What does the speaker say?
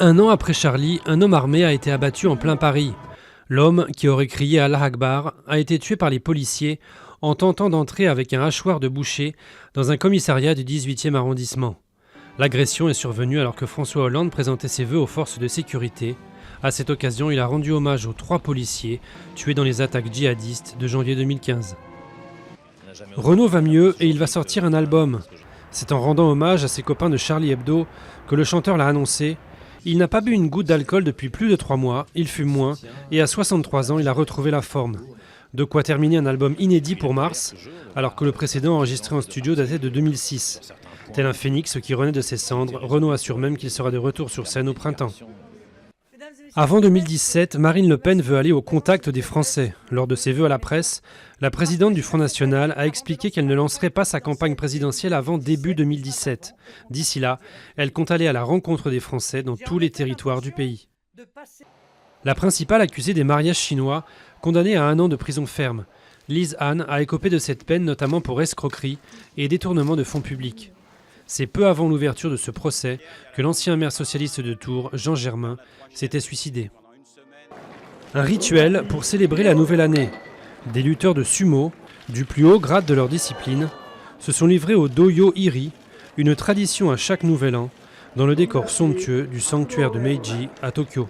Un an après Charlie, un homme armé a été abattu en plein Paris. L'homme, qui aurait crié Allah Akbar, a été tué par les policiers en tentant d'entrer avec un hachoir de boucher dans un commissariat du 18e arrondissement. L'agression est survenue alors que François Hollande présentait ses vœux aux forces de sécurité. À cette occasion, il a rendu hommage aux 3 policiers tués dans les attaques djihadistes de janvier 2015. Renaud va mieux et il va sortir un album. C'est en rendant hommage à ses copains de Charlie Hebdo que le chanteur l'a annoncé. Il n'a pas bu une goutte d'alcool depuis plus de 3 mois, il fume moins, et à 63 ans, il a retrouvé la forme. De quoi terminer un album inédit pour mars, alors que le précédent enregistré en studio datait de 2006. Tel un phénix qui renaît de ses cendres, Renaud assure même qu'il sera de retour sur scène au printemps. Avant 2017, Marine Le Pen veut aller au contact des Français. Lors de ses vœux à la presse, la présidente du Front National a expliqué qu'elle ne lancerait pas sa campagne présidentielle avant début 2017. D'ici là, elle compte aller à la rencontre des Français dans tous les territoires du pays. La principale accusée des mariages chinois, condamnée à 1 an de prison ferme. Lise Anne a écopé de cette peine notamment pour escroquerie et détournement de fonds publics. C'est peu avant l'ouverture de ce procès que l'ancien maire socialiste de Tours, Jean Germain, s'était suicidé. Un rituel pour célébrer la nouvelle année. Des lutteurs de sumo, du plus haut grade de leur discipline, se sont livrés au Doyo-iri, une tradition à chaque nouvel an, dans le décor somptueux du sanctuaire de Meiji à Tokyo.